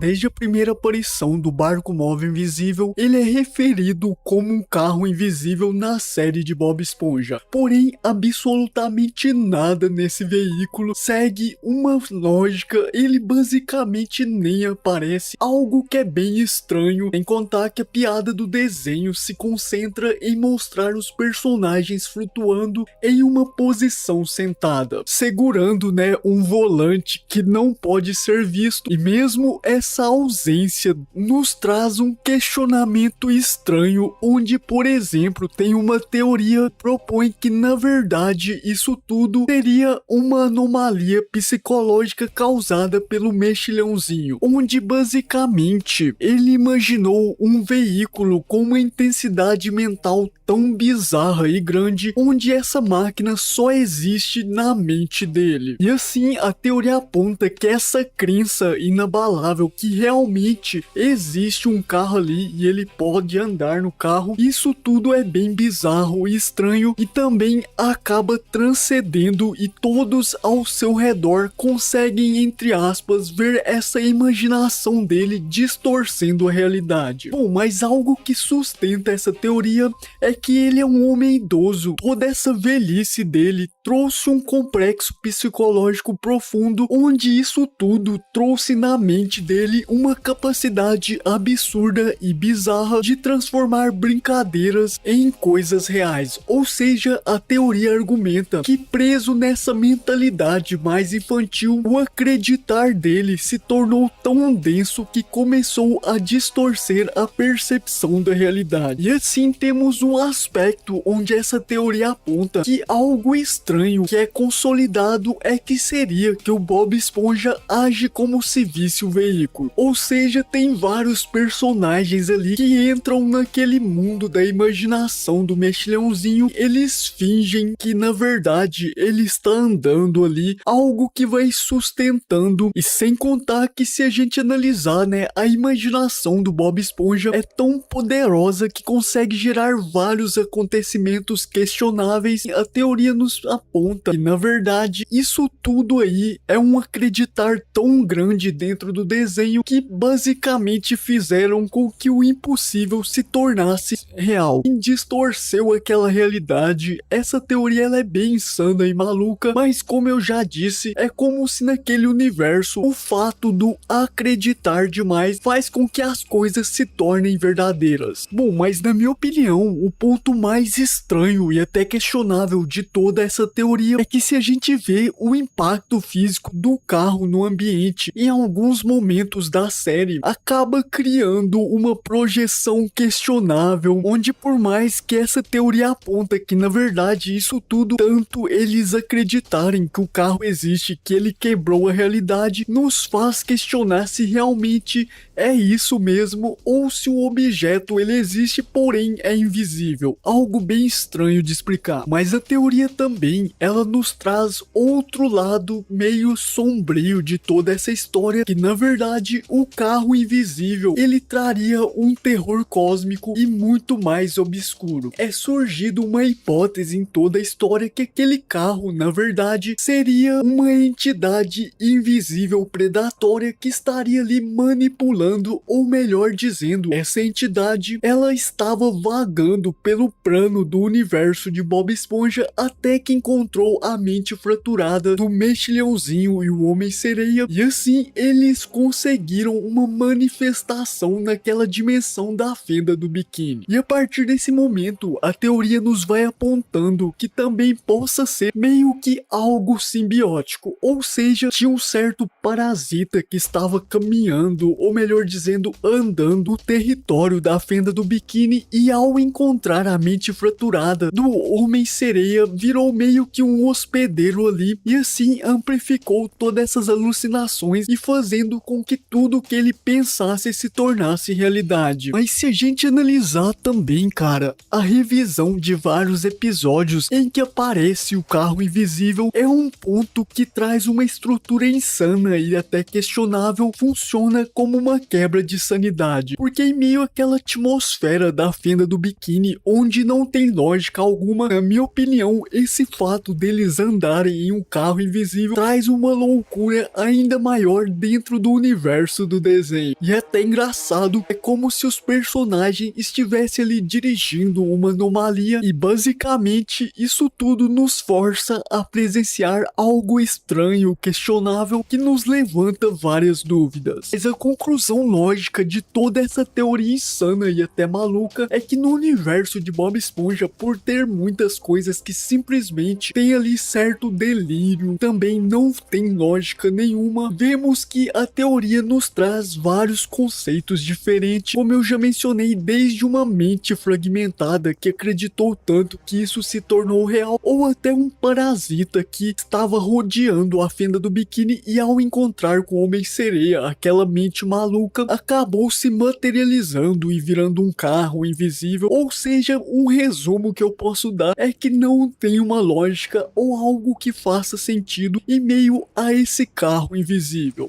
Desde a primeira aparição do barco móvel invisível, ele é referido como um carro invisível na série de Bob Esponja. Porém, absolutamente nada nesse veículo segue uma lógica, ele basicamente nem aparece, algo que é bem estranho, em contar que a piada do desenho se concentra em mostrar os personagens flutuando em uma posição sentada, segurando, um volante que não pode ser visto, e mesmo essa ausência nos traz um questionamento estranho, onde, por exemplo, tem uma teoria que propõe que na verdade isso tudo seria uma anomalia psicológica causada pelo mexilhãozinho, onde basicamente ele imaginou um veículo com uma intensidade mental tão bizarra e grande, onde essa máquina só existe na mente dele. E assim, a teoria aponta que essa crença inabalável que realmente existe um carro ali e ele pode andar no carro, isso tudo é bem bizarro e estranho, e também acaba transcendendo, e todos ao seu redor conseguem, entre aspas, ver essa imaginação dele distorcendo a realidade. Bom, mas algo que sustenta essa teoria é que ele é um homem idoso. Toda essa velhice dele trouxe um complexo psicológico profundo, onde isso tudo trouxe na mente dele uma capacidade absurda e bizarra de transformar brincadeiras em coisas reais. Ou seja, a teoria argumenta que, preso nessa mentalidade mais infantil, o acreditar dele se tornou tão denso que começou a distorcer a percepção da realidade. E assim temos um aspecto onde essa teoria aponta que algo estranho que é consolidado é que seria que o Bob Esponja age como se visse o veículo. Ou seja, tem vários personagens ali que entram naquele mundo da imaginação do mexilhãozinho. Eles fingem que na verdade ele está andando ali, algo que vai sustentando, e sem contar que se a gente analisar, a imaginação do Bob Esponja é tão poderosa que consegue gerar vários acontecimentos questionáveis. A teoria nos aponta que na verdade isso tudo aí é um acreditar tão grande dentro do desenho que basicamente fizeram com que o impossível se tornasse real e distorceu aquela realidade. Essa teoria ela é bem insana e maluca, mas como eu já disse, é como se naquele universo o fato do acreditar demais faz com que as coisas se tornem verdadeiras. Bom, mas na minha opinião, o ponto mais estranho e até questionável de toda essa teoria é que se a gente vê o impacto físico do carro no ambiente, em alguns momentos da série, acaba criando uma projeção questionável, onde por mais que essa teoria aponta que na verdade isso tudo, tanto eles acreditarem que o carro existe, que ele quebrou a realidade, nos faz questionar se realmente é isso mesmo, ou se o objeto ele existe, porém é invisível. Algo bem estranho de explicar. Mas a teoria também, ela nos traz outro lado meio sombrio de toda essa história, que na verdade o carro invisível, ele traria um terror cósmico e muito mais obscuro. É surgido uma hipótese em toda a história que aquele carro, na verdade, seria uma entidade invisível predatória que estaria ali manipulando, ou melhor dizendo, essa entidade, ela estava vagando pelo plano do universo de Bob Esponja até que encontrou a mente fraturada do mexilhãozinho e o Homem-Sereia, e assim eles conseguiram uma manifestação naquela dimensão da fenda do biquíni. E a partir desse momento, a teoria nos vai apontando que também possa ser meio que algo simbiótico, ou seja, tinha um certo parasita que estava caminhando, ou melhor dizendo, andando no território da fenda do biquíni, e ao encontrar a mente fraturada do Homem-Sereia, virou meio que um hospedeiro ali, e assim amplificou todas essas alucinações e fazendo com que tudo que ele pensasse se tornasse realidade. Mas se a gente analisar também, cara, a revisão de vários episódios em que aparece o carro invisível é um ponto que traz uma estrutura insana e até questionável, funciona como uma quebra de sanidade, porque em meio àquela atmosfera da fenda do biquíni onde não tem lógica alguma, na minha opinião, esse fato deles andarem em um carro invisível traz uma loucura ainda maior dentro do universo universo do desenho. E é até engraçado, é como se os personagens estivessem ali dirigindo uma anomalia e basicamente isso tudo nos força a presenciar algo estranho, questionável, que nos levanta várias dúvidas. Mas a conclusão lógica de toda essa teoria insana e até maluca é que no universo de Bob Esponja, por ter muitas coisas que simplesmente tem ali certo delírio, também não tem lógica nenhuma, vemos que a teoria nos traz vários conceitos diferentes, como eu já mencionei, desde uma mente fragmentada que acreditou tanto que isso se tornou real, ou até um parasita que estava rodeando a fenda do biquíni e ao encontrar com o Homem-Sereia, aquela mente maluca acabou se materializando e virando um carro invisível. Ou seja, um resumo que eu posso dar é que não tem uma lógica ou algo que faça sentido em meio a esse carro invisível.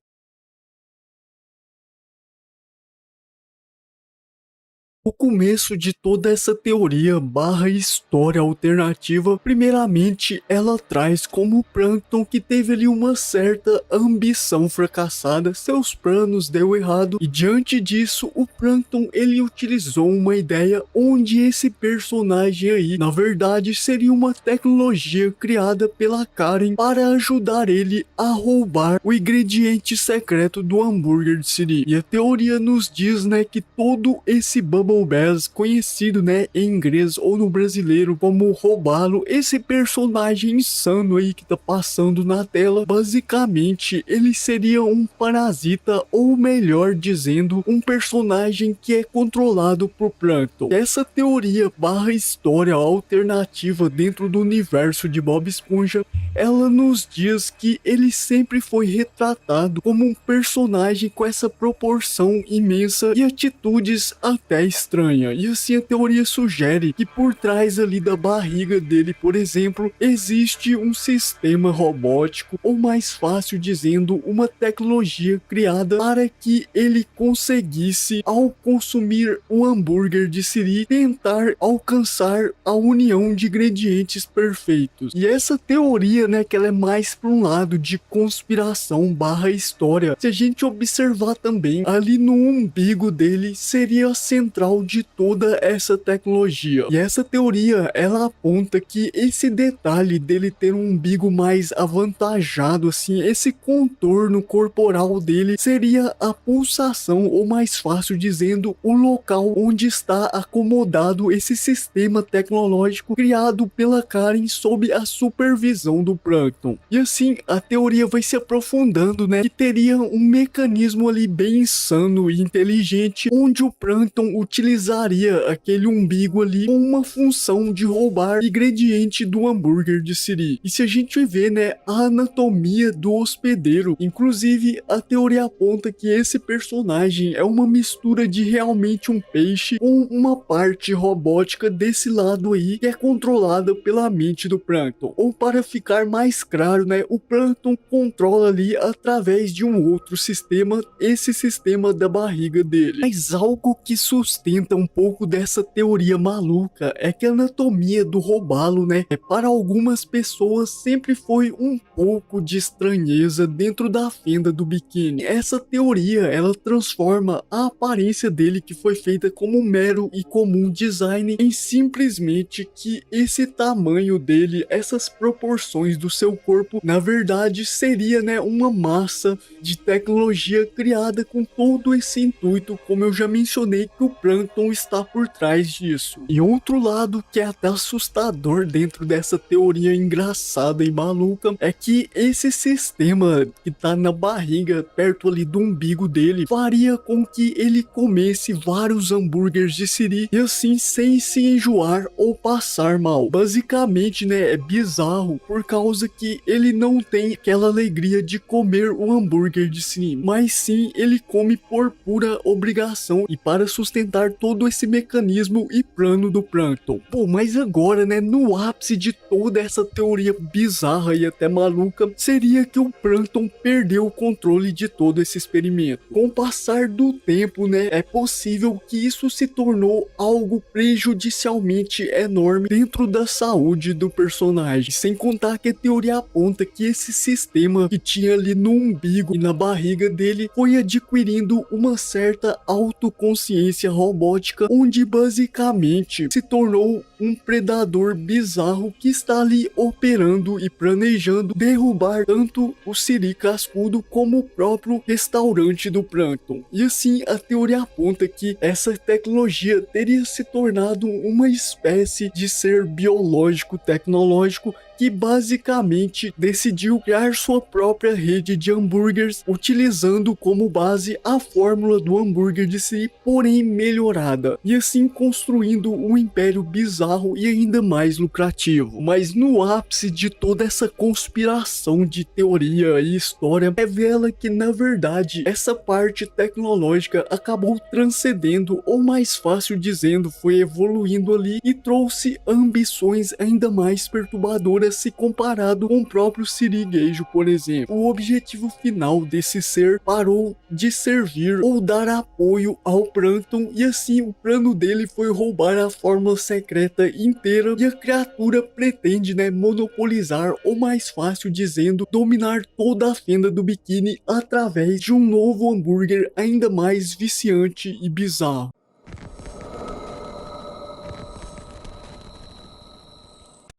O começo de toda essa teoria barra história alternativa, primeiramente ela traz como o Plankton que teve ali uma certa ambição fracassada, seus planos deu errado e diante disso o Plankton ele utilizou uma ideia onde esse personagem aí na verdade seria uma tecnologia criada pela Karen para ajudar ele a roubar o ingrediente secreto do hambúrguer de Siri. E a teoria nos diz, né, que todo esse Bubble Bass, conhecido, né, em inglês ou no brasileiro como Robalo, esse personagem insano aí que tá passando na tela, basicamente ele seria um parasita, ou melhor dizendo, um personagem que é controlado por Plankton. Essa teoria barra história alternativa dentro do universo de Bob Esponja, ela nos diz que ele sempre foi retratado como um personagem com essa proporção imensa e atitudes até estranha. E assim a teoria sugere que por trás ali da barriga dele, por exemplo, existe um sistema robótico, ou mais fácil dizendo, uma tecnologia criada para que ele conseguisse, ao consumir um hambúrguer de Siri, tentar alcançar a união de ingredientes perfeitos. E essa teoria, né, que ela é mais para um lado de conspiração barra história. Se a gente observar também, ali no umbigo dele seria a central de toda essa tecnologia. E essa teoria, ela aponta que esse detalhe dele ter um umbigo mais avantajado, assim, esse contorno corporal dele seria a pulsação, ou mais fácil dizendo, o local onde está acomodado esse sistema tecnológico criado pela Karen sob a supervisão do Plankton. E assim, a teoria vai se aprofundando, né, que teria um mecanismo ali bem insano e inteligente, onde o Plankton utilizaria aquele umbigo ali com uma função de roubar ingrediente do hambúrguer de Siri. E se a gente ver, né, a anatomia do hospedeiro, inclusive a teoria aponta que esse personagem é uma mistura de realmente um peixe com uma parte robótica desse lado aí que é controlada pela mente do Plankton. Ou para ficar mais claro, né, o Plankton controla ali através de um outro sistema, esse sistema da barriga dele. Mas algo que sustenta um pouco dessa teoria maluca é que a anatomia do Robalo, né, para algumas pessoas sempre foi um pouco de estranheza dentro da fenda do biquíni. Essa teoria, ela transforma a aparência dele, que foi feita como um mero e comum design, em simplesmente que esse tamanho dele, essas proporções do seu corpo, na verdade seria, né, uma massa de tecnologia criada com todo esse intuito, como eu já mencionei, que o Plankton está por trás disso. E outro lado que é até assustador dentro dessa teoria engraçada e maluca é que esse sistema que tá na barriga, perto ali do umbigo dele, faria com que ele comesse vários hambúrgueres de Siri e assim sem se enjoar ou passar mal. Basicamente, né, é bizarro por causa que ele não tem aquela alegria de comer o hambúrguer de Siri, mas sim ele come por pura obrigação e para sustentar todo esse mecanismo e plano do Plankton. Pô, mas agora, né, no ápice de toda essa teoria bizarra e até maluca, seria que o Plankton perdeu o controle de todo esse experimento. Com o passar do tempo, né, é possível que isso se tornou algo prejudicialmente enorme dentro da saúde do personagem. Sem contar que a teoria aponta que esse sistema que tinha ali no umbigo e na barriga dele foi adquirindo uma certa autoconsciência robótica, onde basicamente se tornou um predador bizarro que está ali operando e planejando derrubar tanto o Siri Cascudo como o próprio restaurante do Plankton. E assim, a teoria aponta que essa tecnologia teria se tornado uma espécie de ser biológico tecnológico que basicamente decidiu criar sua própria rede de hambúrgueres, utilizando como base a fórmula do hambúrguer de si, porém melhorada, e assim construindo um império bizarro e ainda mais lucrativo. Mas no ápice de toda essa conspiração de teoria e história, revela que na verdade essa parte tecnológica acabou transcendendo, ou mais fácil dizendo, foi evoluindo ali e trouxe ambições ainda mais perturbadoras se comparado com o próprio Sirigueijo, por exemplo. O objetivo final desse ser parou de servir ou dar apoio ao Plankton, e assim o plano dele foi roubar a fórmula secreta inteira, e a criatura pretende, né, monopolizar, ou mais fácil dizendo, dominar toda a fenda do biquíni através de um novo hambúrguer ainda mais viciante e bizarro.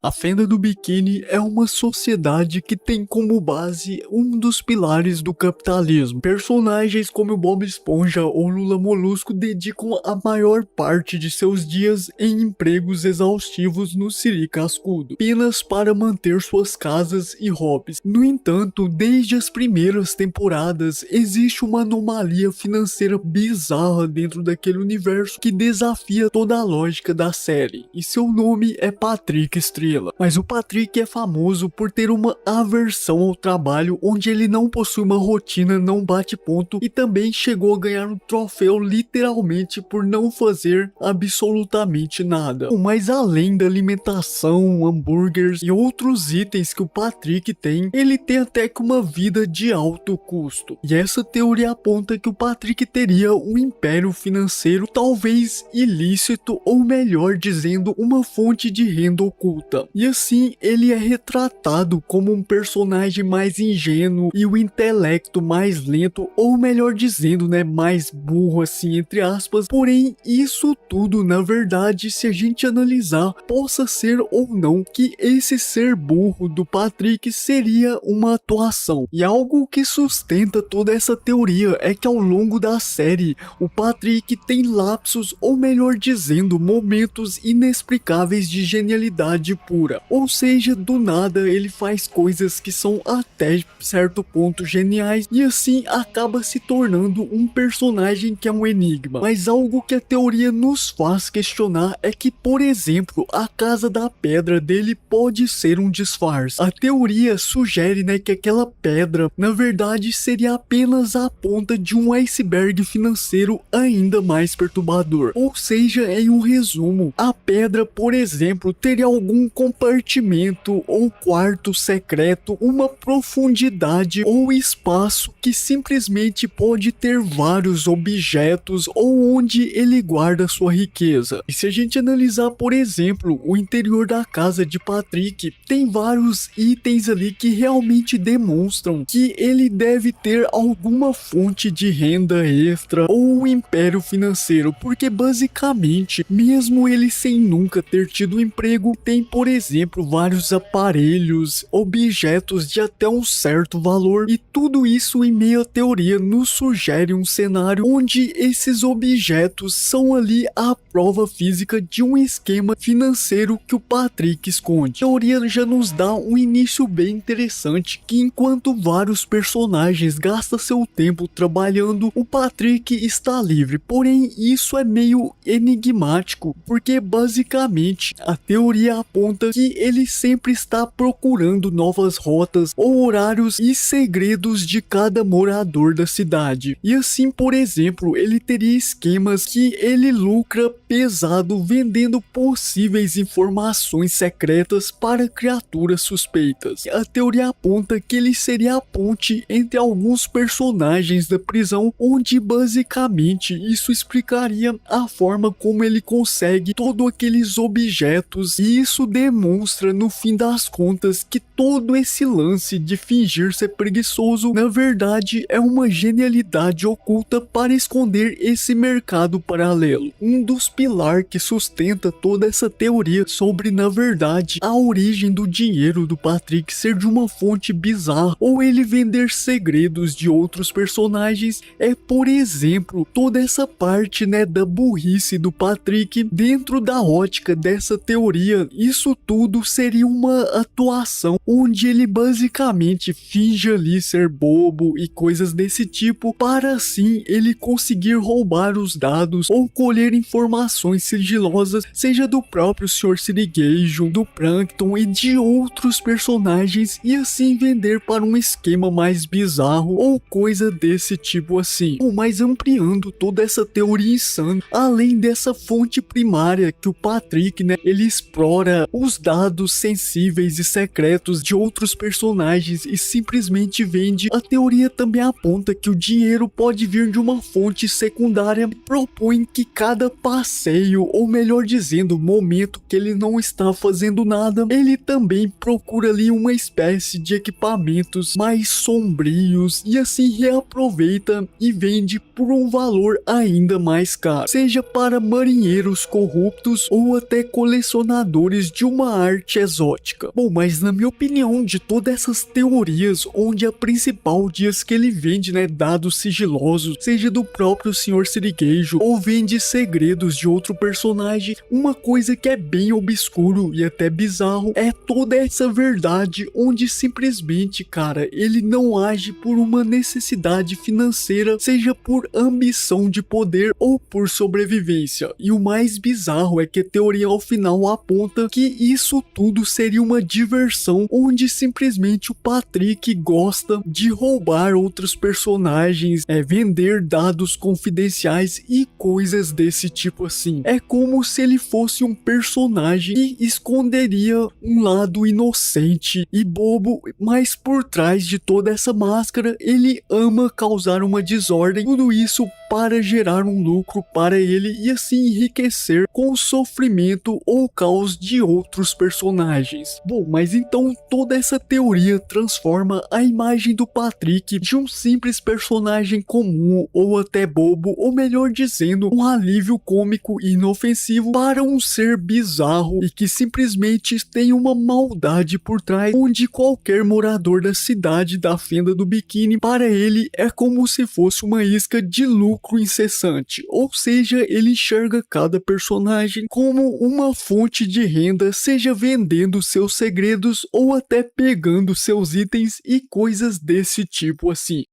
A Fenda do Biquíni é uma sociedade que tem como base um dos pilares do capitalismo. Personagens como o Bob Esponja ou Lula Molusco dedicam a maior parte de seus dias em empregos exaustivos no Siri Cascudo, apenas para manter suas casas e hobbies. No entanto, desde as primeiras temporadas, existe uma anomalia financeira bizarra dentro daquele universo que desafia toda a lógica da série, e seu nome é Patrick Estrela. Mas o Patrick é famoso por ter uma aversão ao trabalho, onde ele não possui uma rotina, não bate ponto, e também chegou a ganhar um troféu literalmente por não fazer absolutamente nada. Mas além da alimentação, hambúrgueres e outros itens que o Patrick tem, ele tem até que uma vida de alto custo. E essa teoria aponta que o Patrick teria um império financeiro, talvez ilícito, ou melhor dizendo, uma fonte de renda oculta. E assim, ele é retratado como um personagem mais ingênuo e o intelecto mais lento, ou melhor dizendo, né, mais burro assim, entre aspas. Porém, isso tudo, na verdade, se a gente analisar, possa ser ou não que esse ser burro do Patrick seria uma atuação. E algo que sustenta toda essa teoria é que ao longo da série, o Patrick tem lapsos, ou melhor dizendo, momentos inexplicáveis de genialidade pura. Ou seja, do nada ele faz coisas que são até certo ponto geniais, e assim acaba se tornando um personagem que é um enigma. Mas algo que a teoria nos faz questionar é que, por exemplo, a Casa da Pedra dele pode ser um disfarce. A teoria sugere, né, que aquela pedra na verdade seria apenas a ponta de um iceberg financeiro ainda mais perturbador. Ou seja, em um resumo, a pedra, por exemplo, teria algum compartimento ou quarto secreto, uma profundidade ou espaço que simplesmente pode ter vários objetos, ou onde ele guarda sua riqueza. E se a gente analisar, por exemplo, o interior da casa de Patrick, tem vários itens ali que realmente demonstram que ele deve ter alguma fonte de renda extra ou um império financeiro, porque basicamente, mesmo ele sem nunca ter tido emprego, tem, por exemplo, vários aparelhos, objetos de até um certo valor, e tudo isso em meio à teoria nos sugere um cenário onde esses objetos são ali a prova física de um esquema financeiro que o Patrick esconde. A teoria já nos dá um início bem interessante, que enquanto vários personagens gastam seu tempo trabalhando, o Patrick está livre. Porém, isso é meio enigmático, porque basicamente a teoria aponta aponta que ele sempre está procurando novas rotas ou horários e segredos de cada morador da cidade. E assim, por exemplo, ele teria esquemas que ele lucra pesado vendendo possíveis informações secretas para criaturas suspeitas. A teoria aponta que ele seria a ponte entre alguns personagens da prisão, onde basicamente isso explicaria a forma como ele consegue todos aqueles objetos, e isso demonstra no fim das contas que todo esse lance de fingir ser preguiçoso na verdade é uma genialidade oculta para esconder esse mercado paralelo. Um dos pilares que sustenta toda essa teoria sobre, na verdade, a origem do dinheiro do Patrick ser de uma fonte bizarra ou ele vender segredos de outros personagens é, por exemplo, toda essa parte, né, da burrice do Patrick. Dentro da ótica dessa teoria, isso tudo seria uma atuação onde ele basicamente finge ali ser bobo e coisas desse tipo, para assim ele conseguir roubar os dados ou colher informações sigilosas, seja do próprio Sr. Sirigajon, do Plankton e de outros personagens, e assim vender para um esquema mais bizarro ou coisa desse tipo assim. Mas ampliando toda essa teoria insana, além dessa fonte primária que o Patrick, né, ele explora os dados sensíveis e secretos de outros personagens e simplesmente vende, a teoria também aponta que o dinheiro pode vir de uma fonte secundária. Propõe que cada passeio, ou melhor dizendo, momento que ele não está fazendo nada, ele também procura ali uma espécie de equipamentos mais sombrios e assim reaproveita e vende por um valor ainda mais caro, seja para marinheiros corruptos ou até colecionadores de uma arte exótica. Bom, mas na minha opinião, de todas essas teorias, onde a principal diz que ele vende, né, dados sigilosos, seja do próprio Sr. Sirigajon ou vende segredos de outro personagem, uma coisa que é bem obscuro e até bizarro é toda essa verdade onde simplesmente, cara, ele não age por uma necessidade financeira, seja por ambição de poder ou por sobrevivência. E o mais bizarro é que a teoria ao final aponta que isso tudo seria uma diversão onde simplesmente o Patrick gosta de roubar outros personagens, vender dados confidenciais e coisas desse tipo assim. É como se ele fosse um personagem que esconderia um lado inocente e bobo, mas por trás de toda essa máscara ele ama causar uma desordem, tudo isso para gerar um lucro para ele e assim enriquecer com o sofrimento ou caos de outros personagens. Bom, mas então toda essa teoria transforma a imagem do Patrick de um simples personagem comum ou até bobo, ou melhor dizendo, um alívio cômico e inofensivo, para um ser bizarro e que simplesmente tem uma maldade por trás, onde qualquer morador da cidade da Fenda do Biquíni, para ele é como se fosse uma isca de lucro incessante, ou seja, ele enxerga cada personagem como uma fonte de renda, seja vendendo seus segredos ou até pegando seus itens e coisas desse tipo assim.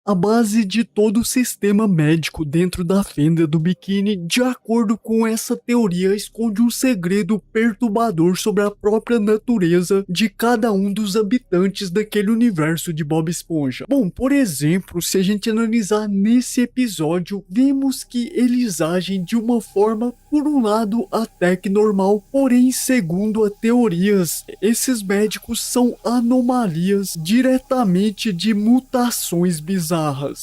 A base de todo o sistema médico dentro da Fenda do Biquíni, de acordo com essa teoria, esconde um segredo perturbador sobre a própria natureza de cada um dos habitantes daquele universo de Bob Esponja. Bom, por exemplo, se a gente analisar nesse episódio, vemos que eles agem de uma forma, por um lado, até que normal, porém, segundo a teorias, esses médicos são anomalias diretamente de mutações bizarras.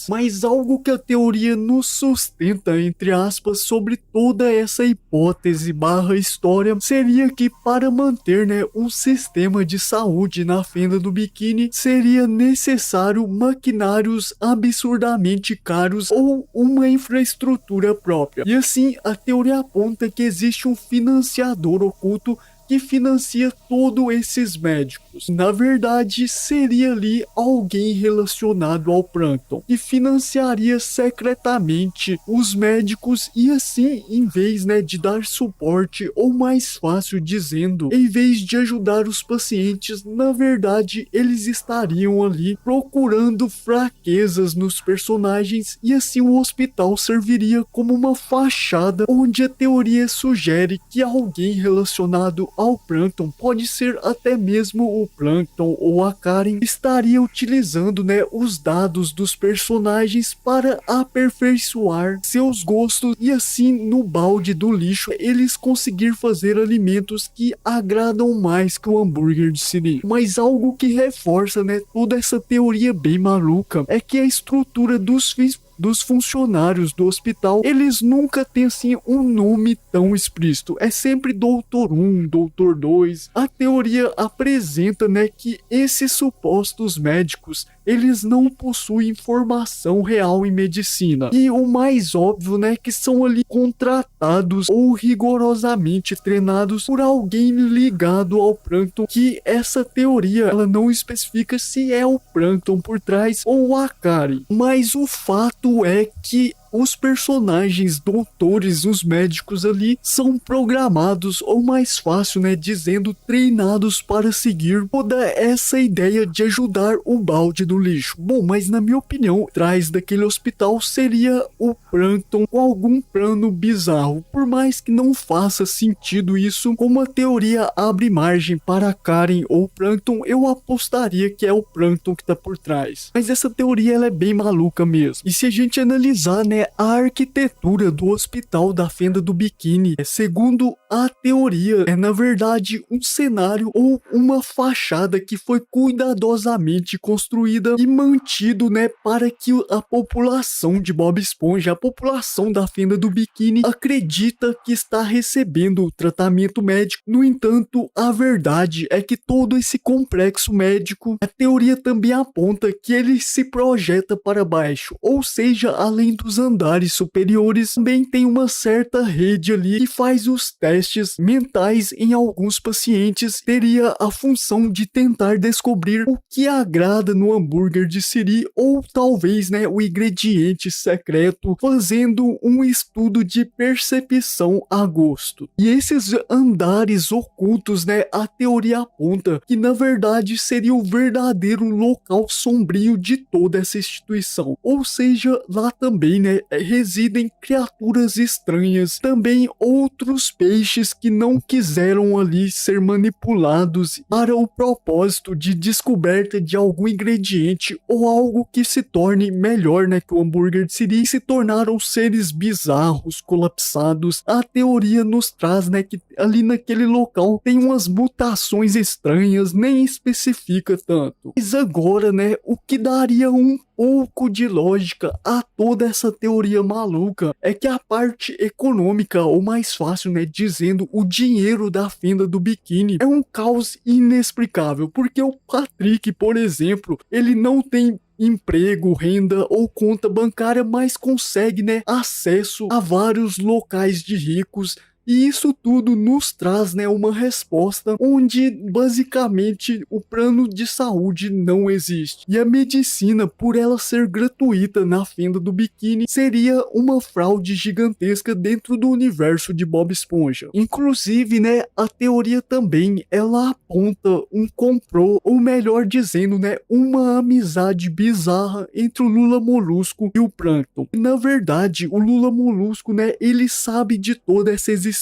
Mas algo que a teoria nos sustenta, entre aspas, sobre toda essa hipótese barra história, seria que para manter, né, um sistema de saúde na Fenda do Biquíni, seria necessário maquinários absurdamente caros ou uma infraestrutura própria. E assim, a teoria aponta que existe um financiador oculto que financia todos esses médicos. Na verdade, seria ali alguém relacionado ao Plankton, que financiaria secretamente os médicos e assim, em vez, né, de dar suporte, ou mais fácil dizendo, em vez de ajudar os pacientes, na verdade, eles estariam ali procurando fraquezas nos personagens e assim o hospital serviria como uma fachada onde a teoria sugere que alguém relacionado ao Plankton, pode ser até mesmo o Plankton ou a Karen, estaria utilizando, né, os dados dos personagens para aperfeiçoar seus gostos e assim no balde do lixo eles conseguir fazer alimentos que agradam mais que o hambúrguer de siri. Mas algo que reforça, né, toda essa teoria bem maluca é que a estrutura dos funcionários do hospital, eles nunca têm assim um nome tão explícito, é sempre Doutor 1, Doutor 2. A teoria apresenta, né, que esses supostos médicos, eles não possuem formação real em medicina. E o mais óbvio, né, que são ali contratados ou rigorosamente treinados por alguém ligado ao Plankton, que essa teoria, ela não especifica se é o Plankton por trás ou a Karen. Mas o fato é que os personagens doutores, os médicos ali, são programados, ou mais fácil, né, dizendo, treinados para seguir toda essa ideia de ajudar o balde do lixo. Bom, mas na minha opinião, atrás daquele hospital seria o Plankton com algum plano bizarro. Por mais que não faça sentido isso, como a teoria abre margem para Karen ou Plankton, eu apostaria que é o Plankton que tá por trás. Mas essa teoria, ela é bem maluca mesmo. E se a gente analisar, né, a arquitetura do hospital da Fenda do Biquíni, segundo a teoria, é na verdade um cenário ou uma fachada que foi cuidadosamente construída e mantido, né, para que a população de Bob Esponja, a população da Fenda do Biquíni, acredita que está recebendo o tratamento médico. No entanto, a verdade é que todo esse complexo médico, a teoria também aponta que ele se projeta para baixo, ou seja, além dos andares superiores, também tem uma certa rede ali que faz os testes mentais em alguns pacientes. Teria a função de tentar descobrir o que agrada no hambúrguer de siri, ou talvez, né, o ingrediente secreto, fazendo um estudo de percepção a gosto. E esses andares ocultos, né, a teoria aponta que na verdade seria o verdadeiro local sombrio de toda essa instituição, ou seja, lá também, né, residem criaturas estranhas, também outros peixes que não quiseram ali ser manipulados para o propósito de descoberta de algum ingrediente ou algo que se torne melhor, né, que o hambúrguer de siri, se tornaram seres bizarros, colapsados. A teoria nos traz, né, que ali naquele local tem umas mutações estranhas, nem especifica tanto. Mas agora, né, o que daria um pouco de lógica a toda essa teoria maluca é que a parte econômica, ou mais fácil, né, dizendo o dinheiro da Fenda do Biquíni, é um caos inexplicável, porque o Patrick, por exemplo, ele não tem emprego, renda ou conta bancária, mas consegue, né, acesso a vários locais de ricos. E isso tudo nos traz, né, uma resposta onde basicamente o plano de saúde não existe. E a medicina, por ela ser gratuita na Fenda do Biquíni, seria uma fraude gigantesca dentro do universo de Bob Esponja. Inclusive, né, a teoria também, ela aponta um complô, ou melhor dizendo, né, uma amizade bizarra entre o Lula Molusco e o Plankton. E, na verdade, o Lula Molusco, né, ele sabe de toda essa existência,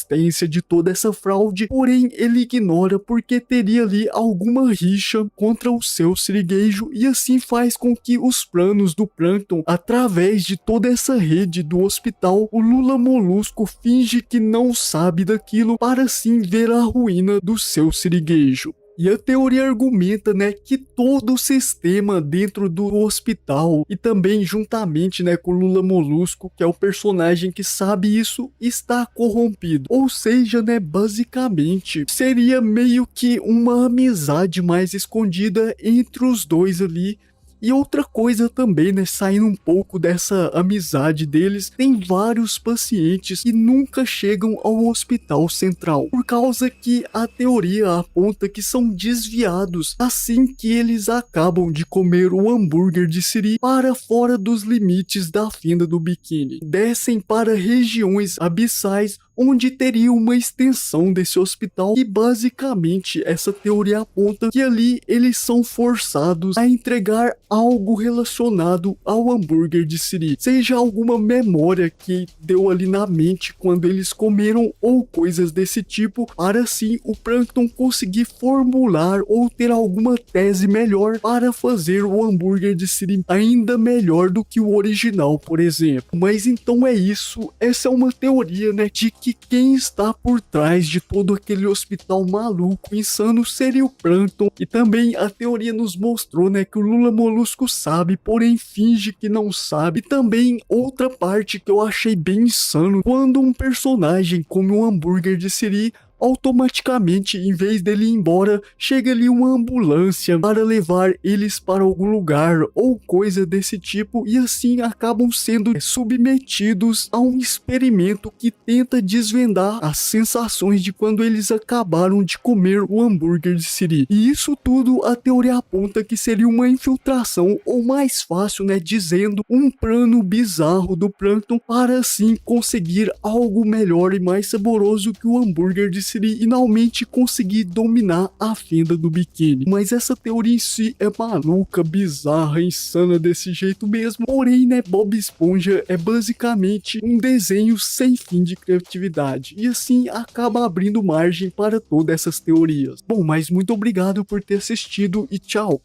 de toda essa fraude, porém ele ignora porque teria ali alguma rixa contra o seu sirigueijo, e assim faz com que os planos do Plankton, através de toda essa rede do hospital, o Lula Molusco finge que não sabe daquilo para assim ver a ruína do seu sirigueijo. E a teoria argumenta, né, que todo o sistema dentro do hospital e também juntamente, né, com o Lula Molusco, que é o personagem que sabe isso, está corrompido. Ou seja, né, basicamente seria meio que uma amizade mais escondida entre os dois ali, E outra coisa também, né, saindo um pouco dessa amizade deles, tem vários pacientes que nunca chegam ao hospital central, por causa que a teoria aponta que são desviados assim que eles acabam de comer o hambúrguer de Siri para fora dos limites da fenda do biquíni. Descem para regiões abissais onde teria uma extensão desse hospital e basicamente essa teoria aponta que ali eles são forçados a entregar algo relacionado ao hambúrguer de Siri, seja alguma memória que deu ali na mente quando eles comeram ou coisas desse tipo, para assim o Plankton conseguir formular ou ter alguma tese melhor para fazer o hambúrguer de Siri ainda melhor do que o original, por exemplo. Mas então é isso, essa é uma teoria, né, de que quem está por trás de todo aquele hospital maluco, insano, seria o Plankton. E também a teoria nos mostrou, né, que o Lula Molusco sabe, porém finge que não sabe. E também outra parte que eu achei bem insano, quando um personagem come um hambúrguer de Siri, automaticamente, em vez dele ir embora, chega ali uma ambulância para levar eles para algum lugar ou coisa desse tipo, e assim acabam sendo submetidos a um experimento que tenta desvendar as sensações de quando eles acabaram de comer o hambúrguer de Siri. E isso tudo a teoria aponta que seria uma infiltração, ou mais fácil, né, dizendo, um plano bizarro do Plankton para assim conseguir algo melhor e mais saboroso que o hambúrguer de Siri e finalmente conseguir dominar a fenda do biquíni. Mas essa teoria em si é maluca, bizarra, insana desse jeito mesmo. Porém, né, Bob Esponja é basicamente um desenho sem fim de criatividade, e assim acaba abrindo margem para todas essas teorias. Bom, mas muito obrigado por ter assistido e tchau!